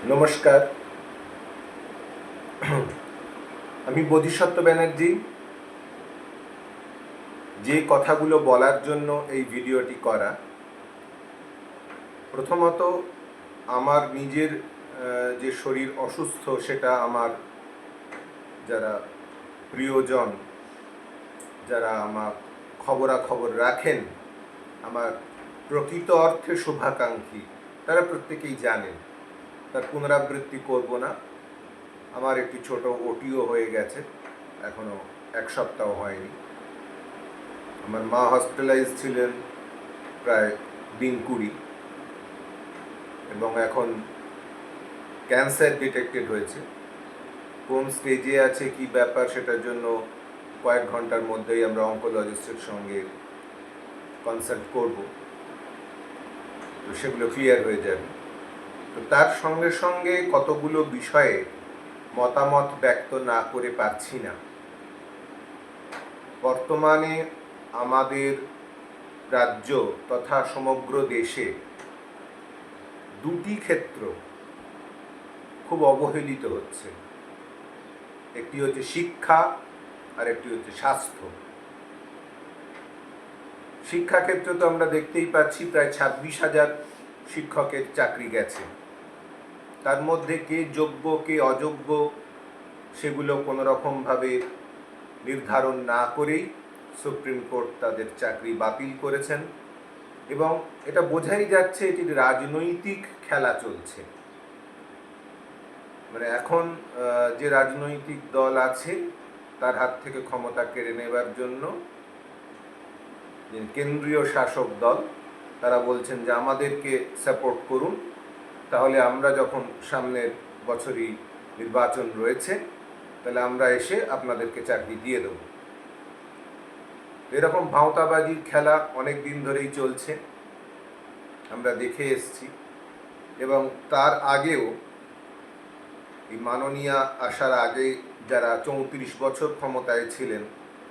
নমস্কার। আমি বোধিসত্ত্ব ব্যানার্জি। যে কথাগুলো বলার জন্য এই ভিডিওটি করা, প্রথমত আমার নিজের যে শরীর অসুস্থ, সেটা আমার যারা প্রিয়জন, যারা আমার খবরাখবর রাখেন, আমার প্রকৃত অর্থে শুভাকাঙ্ক্ষী, তারা প্রত্যেকেই জানেন। তার পুনরাবৃত্তি করব না। আমার একটি ছোট ওটিও হয়ে গেছে, এখনও 1 সপ্তাহ হয়নি। আমার মা হসপিটালাইজ ছিলেন প্রায় দিন 20, এবং এখন ক্যান্সার ডিটেক্টেড হয়েছে। কোন স্টেজে আছে, কি ব্যাপার, সেটার জন্য কয়েক ঘন্টার মধ্যেই আমরা অঙ্কোলজিস্টের সঙ্গে কনসাল্ট করব, তো সেগুলো ক্লিয়ার হয়ে যাবে। তো তার সঙ্গে সঙ্গে কতগুলো বিষয়ে মতামত ব্যক্ত না করে পারছি না। বর্তমানে আমাদের রাজ্য তথা সমগ্র দেশে দুটি ক্ষেত্র খুব অবহেলিত হচ্ছে। একটি হচ্ছে শিক্ষা, আর একটি হচ্ছে স্বাস্থ্য। শিক্ষাক্ষেত্রে তো আমরা দেখতেই পাচ্ছি প্রায় 26,000 শিক্ষকের চাকরি গেছে। তার মধ্যে কে যোগ্য কে অযোগ্য সেগুলো কোনোরকমভাবে নির্ধারণ না করেই সুপ্রিম কোর্ট তাদের চাকরি বাতিল করেছেন, এবং এটা বোঝাই যাচ্ছে এটি রাজনৈতিক খেলা চলছে। মানে এখন যে রাজনৈতিক দল আছে তার হাত থেকে ক্ষমতা কেড়ে নেবার জন্য যে কেন্দ্রীয় শাসক দল, তারা বলছেন যে আমাদেরকে সাপোর্ট করুন, তাহলে আমরা যখন সামনের বছরই নির্বাচন রয়েছে, তাহলে আমরা এসে আপনাদেরকে চাকরি দিয়ে দেব। এরকম ভাঁওতাবাজির খেলা অনেক দিন ধরেই চলছে, আমরা দেখে এসছি। এবং তার আগেও এই মাননীয়া আসার আগে যারা 34 বছর ক্ষমতায় ছিলেন,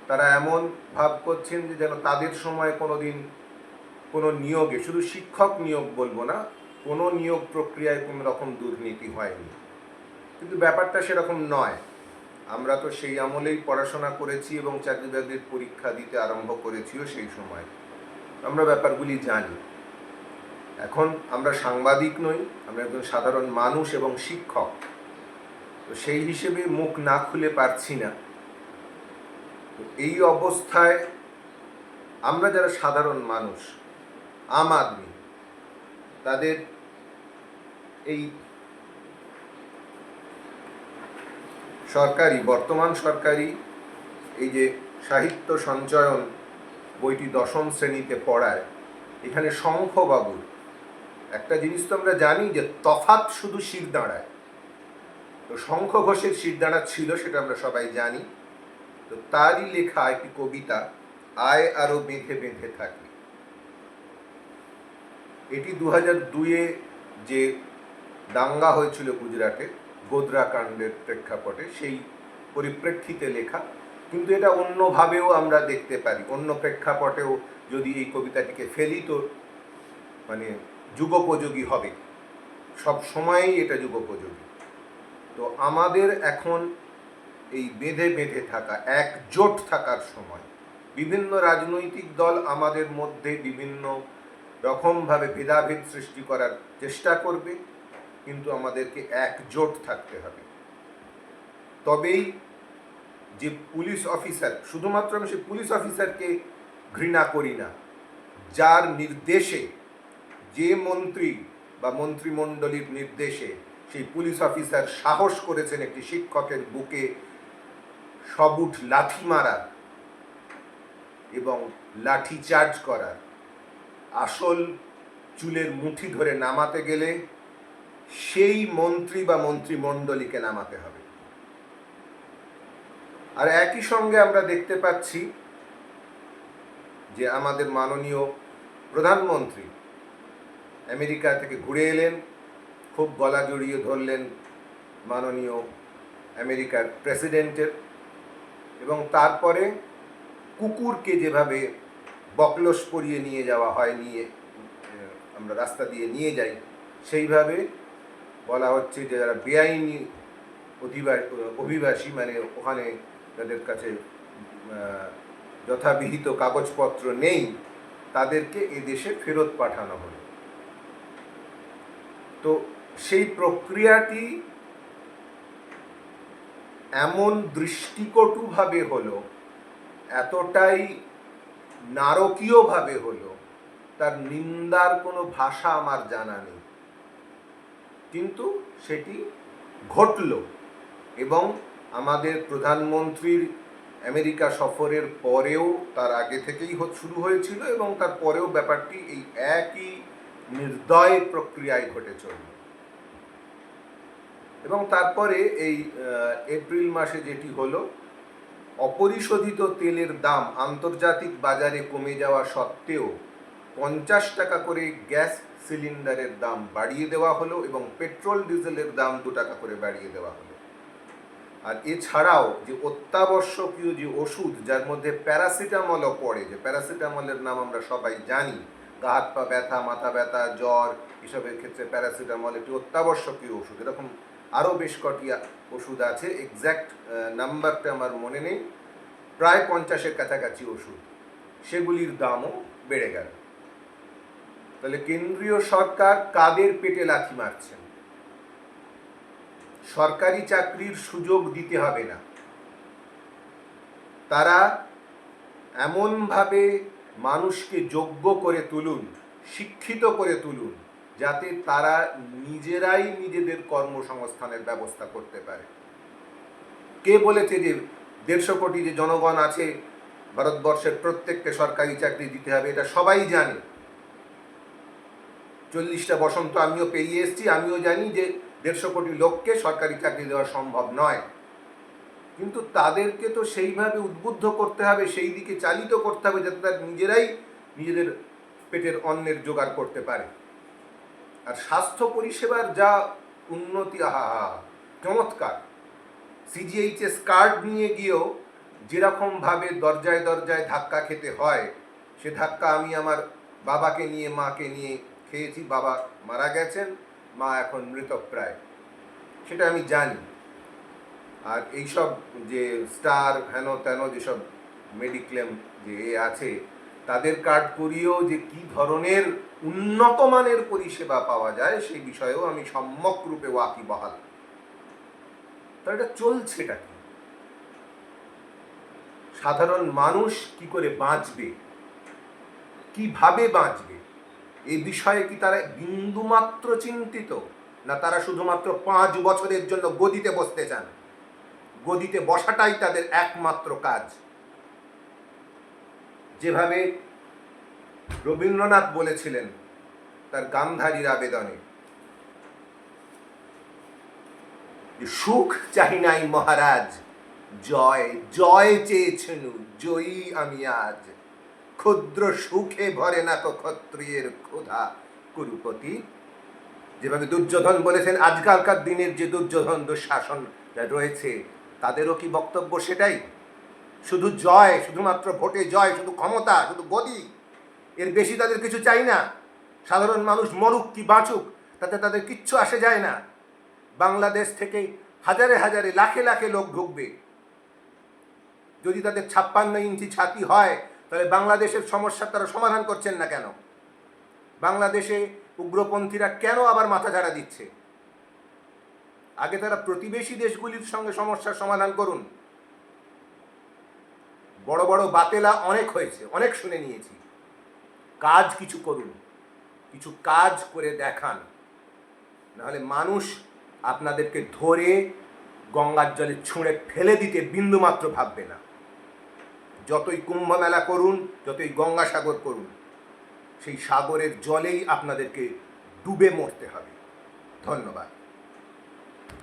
তারা এমন ভাব করছেন যে যেন তাদের সময় কোনোদিন কোনো নিয়োগে, শুধু শিক্ষক নিয়োগ বলবো না, কোনো নিয়োগ প্রক্রিয়ায় কোনো রকম দুর্নীতি হয়নি। কিন্তু ব্যাপারটা সেরকম নয়। আমরা তো সেই আমলেই পড়াশোনা করেছি এবং চাকরি বাকরির পরীক্ষা দিতে আরম্ভ করেছিও সেই সময়। আমরা ব্যাপারগুলি জানি। এখন আমরা সাংবাদিক নই, আমরা একজন সাধারণ মানুষ এবং শিক্ষক। তো সেই হিসেবে মুখ না খুলে পারছি না। তো এই অবস্থায় আমরা যারা সাধারণ মানুষ, আম আদমি, তাদের এই বর্তমান সরকারি এই যে সাহিত্য সঞ্চয়ন বইটি 10ম শ্রেণীতে পড়ায়, এখানে শঙ্খবাবুর একটা জিনিস তো আমরা জানি যে তফাৎ শুধু শিরদাঁড়ায়। তো শঙ্খ ঘোষের শিরদাঁড়া ছিল, সেটা আমরা সবাই জানি। তো তারই লেখা একটি কবিতা, আয় আরো বেঁধে বেঁধে থাকি। এটি 2002-এ যে দাঙ্গা হয়েছিল গুজরাটে, গোধরা কাণ্ডের প্রেক্ষাপটে, সেই পরিপ্রেক্ষিতে লেখা। কিন্তু এটা অন্যভাবেও আমরা দেখতে পারি, অন্য প্রেক্ষাপটেও যদি এই কবিতাটিকে ফেলি তো মানে যুগোপযোগী হবে, সব সময়ই এটা যুগোপযোগী। তো আমাদের এখন এই বেঁধে বেঁধে থাকা, একজোট থাকার সময়। বিভিন্ন রাজনৈতিক দল আমাদের মধ্যে বিভিন্ন রকমভাবে ভেদাভেদ সৃষ্টি করার চেষ্টা করবে, কিন্তু আমাদেরকে একজোট থাকতে হবে। তবেই যে পুলিশ অফিসার, শুধুমাত্র আমি সেই পুলিশ অফিসারকে ঘৃণা করি না, যার নির্দেশে, যে মন্ত্রী বা মন্ত্রিমণ্ডলীর নির্দেশে সেই পুলিশ অফিসার সাহস করেছেন একটি শিক্ষকের বুকে সবুঠ লাথি মারার এবং লাঠি চার্জ করার, আসল চুলের মুঠি ধরে নামাতে গেলে সেই মন্ত্রী বা মন্ত্রিমণ্ডলীকে নামাতে হবে। আর একই সঙ্গে আমরা দেখতে পাচ্ছি যে আমাদের মাননীয় প্রধানমন্ত্রী আমেরিকা থেকে ঘুরে এলেন, খুব গলা জড়িয়ে ধরলেন মাননীয় আমেরিকার প্রেসিডেন্টের, এবং তারপরে কুকুরকে যেভাবে বকলস পরিয়ে নিয়ে যাওয়া হয়, আমরা রাস্তা দিয়ে নিয়ে যাই, সেইভাবে বলা হচ্ছে যে যারা বেআইনি অভিবাসী, মানে ওখানে যাদের কাছে যথাবিহিত কাগজপত্র নেই, তাদেরকে এদেশে ফেরত পাঠানো হলো। তো সেই প্রক্রিয়াটি এমন দৃষ্টিকটুভাবে হলো, এতটাই নারকীয়ভাবে হলো, তার নিন্দার কোনো ভাষা আমার জানা নেই, কিন্তু সেটি ঘটল। এবং আমাদের প্রধানমন্ত্রীর আমেরিকা সফরের পরেও, তার আগে থেকেই শুরু হয়েছিল এবং তার পরেও ব্যাপারটি এই একই নির্দয় প্রক্রিয়ায় ঘটে চলল। এবং তারপরে এই এপ্রিল মাসে যেটি হলো, অপরিশোধিত তেলের দাম আন্তর্জাতিক বাজারে কমে যাওয়া সত্ত্বেও 50 টাকা করে গ্যাস সিলিন্ডারের দাম বাড়িয়ে দেওয়া হলো এবং পেট্রোল ডিজেলের দাম 2 টাকা করে বাড়িয়ে দেওয়া হলো। আর এছাড়াও যে অত্যাবশ্যকীয় যে ওষুধ, যার মধ্যে প্যারাসিটামলও পড়ে, যে প্যারাসিটামলের নাম আমরা সবাই জানি, গা হাত পা ব্যথা, মাথা ব্যথা, জ্বর, এসবের ক্ষেত্রে প্যারাসিটামল একটি অত্যাবশ্যকীয় ওষুধ। এরকম আরও বেশ কটি ওষুধ আছে, এক্স্যাক্ট নাম্বারটা আমার মনে নেই, প্রায় 50-এর কাছাকাছি ওষুধ, সেগুলির দামও বেড়ে গেল। তাহলে কেন্দ্রীয় সরকার কাদের পেটে লাথি মারছেন? সরকারি চাকরির সুযোগ দিতে হবে না, তারা এমনভাবে মানুষকে যোগ্য করে তুলুন, শিক্ষিত করে তুলুন, যাতে তারা নিজেরাই নিজেদের কর্মসংস্থানের ব্যবস্থা করতে পারে। কে বলেছে যে 150 কোটি যে জনগণ আছে ভারতবর্ষের, প্রত্যেককে সরকারি চাকরি দিতে হবে? এটা সবাই জানে। 40টা বসন্ত আমিও পেরিয়ে এসেছি, আমিও জানি যে 150 কোটি লোককে সরকারি চাকরি দেওয়া সম্ভব নয়। কিন্তু তাদেরকে তো সেইভাবে উদ্বুদ্ধ করতে হবে, সেই দিকে চালিত করতে হবে, যাতে তারা নিজেরাই নিজেদের পেটের অন্নের জোগাড় করতে পারে। আর স্বাস্থ্য পরিষেবার যা উন্নতি, আহা চমৎকার! CGHS কার্ড নিয়ে গিয়েও যেরকমভাবে দরজায় দরজায় ধাক্কা খেতে হয়, সে ধাক্কা আমি আমার বাবাকে নিয়ে, মাকে নিয়ে খেয়েছি। বাবা মারা গেছেন, মা এখন মৃতপ্রায়, সেটা আমি জানি। আর এইসব যে স্টার হেন তেন যেসব মেডিক্লেম যে আছে, তাদের কার্ড করিয়েও যে কি ধরনের উন্নত মানের পরিষেবা পাওয়া যায়, সেই বিষয়েও আমি সম্যক রূপে ওয়াকিবহাল। তাহলে এটা চলছেটা কি? সাধারণ মানুষ কি করে বাঁচবে, কিভাবে বাঁচবে, এই বিষয়ে কি তারা বিন্দুমাত্র চিন্তিত? না তারা শুধুমাত্র 5 বছরের জন্য গদিতে বসতে চান? গদিতে বসাটাই তাদের একমাত্র কাজ। যেভাবে রবীন্দ্রনাথ বলেছিলেন তার গান্ধারীর আবেদনে, সুখ চাহি নাই মহারাজ, জয় জয় চেয়েছেন, জয়ী আমি আজ, ক্ষুদ্র সুখে ভরে না তো ক্ষত্রিয়ের ক্ষুধা কুরুপতি। যেভাবে দুর্যোধন বলেছেন, আজকালকার দিনের যে দুর্যোধন দুঃশাসন রয়েছে, তাদেরও কি বক্তব্য সেটাই? শুধু জয়, শুধুমাত্র ভোটে জয়, শুধু ক্ষমতা, শুধু গদি, এর বেশি তাদের কিছু চাই না। সাধারণ মানুষ মরুক কি বাঁচুক, তাতে তাদের কিচ্ছু আসে যায় না। বাংলাদেশ থেকে হাজারে হাজারে লাখে লাখে লোক ঢুকবে, যদি তাদের 56 ইঞ্চি ছাতি হয়, তাহলে বাংলাদেশের সমস্যার তারা সমাধান করছেন না কেন? বাংলাদেশে উগ্রপন্থীরা কেন আবার মাথাঝাড়া দিচ্ছে? আগে তারা প্রতিবেশী দেশগুলির সঙ্গে সমস্যার সমাধান করুন। বড় বড় বাতেলা অনেক হয়েছে, অনেক শুনে নিয়েছি। কাজ কিছু করুন, কিছু কাজ করে দেখান, নাহলে মানুষ আপনাদেরকে ধরে গঙ্গার জলে ছুঁড়ে ফেলে দিতে বিন্দুমাত্র ভাববে না। যতই কুম্ভ মেলা করুন, যতই গঙ্গাসাগর করুন, সেই সাগরের জলেই আপনাদেরকে ডুবে মরতে হবে। ধন্যবাদ।